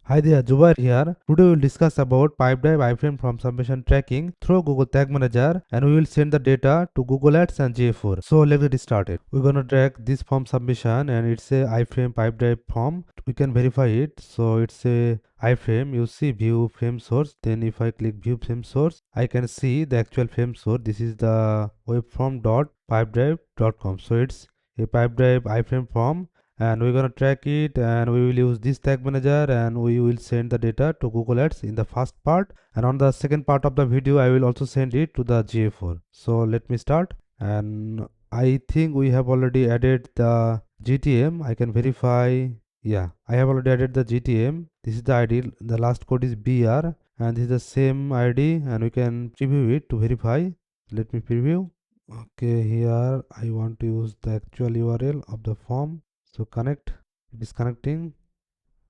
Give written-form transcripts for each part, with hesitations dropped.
Hi there, Zubayer here. Today we will discuss about Pipedrive iFrame from submission tracking through Google Tag Manager, and we will send the data to Google Ads and GA4. So let's get started. We're gonna drag this form submission, and it's a iFrame Pipedrive form. We can verify it. So it's a iFrame. You see view frame source. Then if I click view frame source, I can see the actual frame source. This is the webform.pipedrive.com. So it's a Pipedrive iFrame form, and we're going to track it, and we will use this tag manager, and we will send the data to Google Ads in the first part, and on the second part of the video I will also send it to the GA4. So let me start, and I think we have already added the GTM. I can verify. Yeah, I have already added the GTM. This is the ID. The last code is BR, and this is the same ID, and we can preview it to verify. Let me preview. Okay, here I want to use the actual URL of the form. So connect. It is connecting.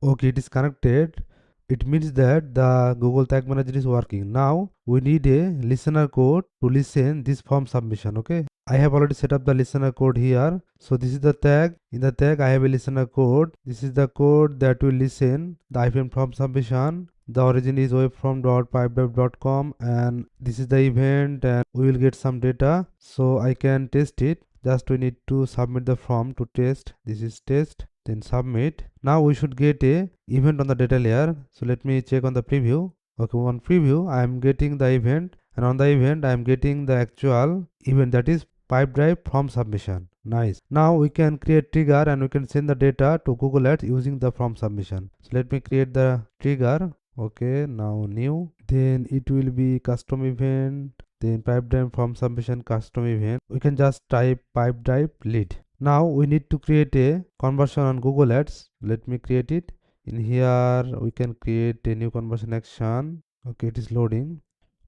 Okay, it is connected. It means that the Google Tag Manager is working. Now we need a listener code to listen this form submission. Okay, I have already set up the listener code here. So this is the tag. In the tag I have a listener code. This is the code that will listen the iFrame form submission. The origin is webform.pipedrive.com, and this is the event, and we will get some data. So I can test it. Just we need to submit the form to test. This is test, then submit. Now we should get a event on the data layer. So let me check on the preview. Okay, on preview I am getting the event, and on the event I am getting the actual event, that is Pipedrive form submission. Nice. Now we can create trigger, and we can send the data to Google Ads using the form submission. So let me create the trigger. Okay, now new, then it will be custom event, then Pipedrive form submission custom event. We can just type Pipedrive lead. Now we need to create a conversion on Google Ads. Let me create it. In here we can create a new conversion action. Okay, it is loading.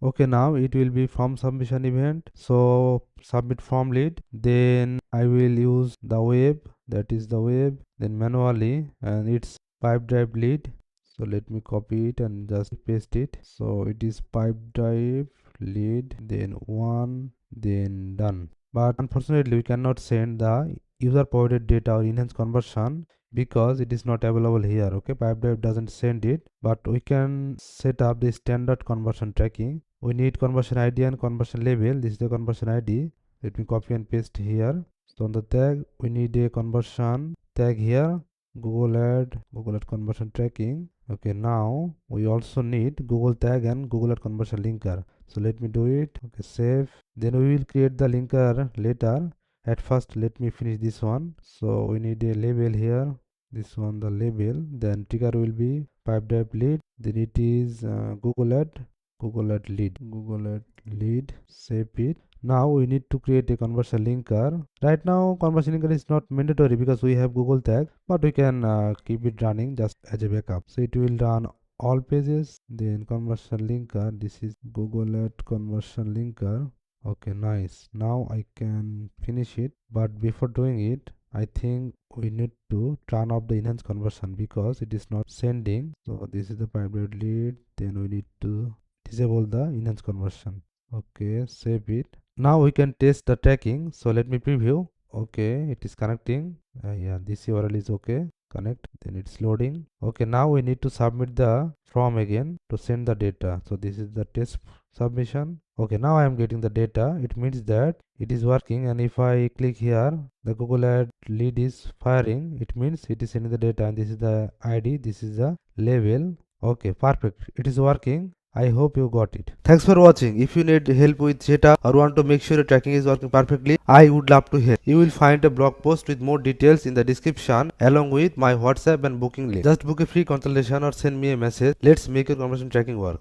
Okay, now it will be form submission event. So submit form lead, then I will use the web, that is the web, then manually, and it's Pipedrive lead. So let me copy it and just paste it. So it is Pipedrive lead, then one, then done. But unfortunately we cannot send the user provided data or enhanced conversion because it is not available here. Okay, Pipedrive doesn't send it, but we can set up the standard conversion tracking. We need conversion ID and conversion label. This is the conversion ID. Let me copy and paste here. So on the tag we need a conversion tag here, Google Ad conversion tracking. Okay, now we also need Google tag and Google Ad conversion linker. So let me do it. Okay, save. Then we will create the linker later. At first let me finish this one. So we need a label here, this one, the label. Then trigger will be Pipedrive lead, then it is Google Ad lead. Save it. Now we need to create a conversion linker. Right now conversion linker is not mandatory because we have Google tag, but we can keep it running just as a backup. So it will run all pages, then conversion linker. This is Google Ad conversion linker. Okay, nice. Now I can finish it, but before doing it I think we need to turn off the enhanced conversion because it is not sending. So this is the Pipedrive lead, then we need to disable the enhanced conversion. Okay, save it. Now we can test the tracking. So let me preview. Okay, it is connecting. Yeah, this URL is okay. Connect, then it's loading. Okay, now we need to submit the form again to send the data. So this is the test submission. Okay, now I am getting the data. It means that it is working, and if I click here, the Google Ad lead is firing. It means it is sending the data, and this is the ID, this is the label. Okay, perfect. It is working. I hope you got it. Thanks for watching. If you need help with data or want to make sure your tracking is working perfectly, I would love to help. You will find a blog post with more details in the description along with my WhatsApp and booking link. Just book a free consultation or send me a message. Let's make your conversion tracking work.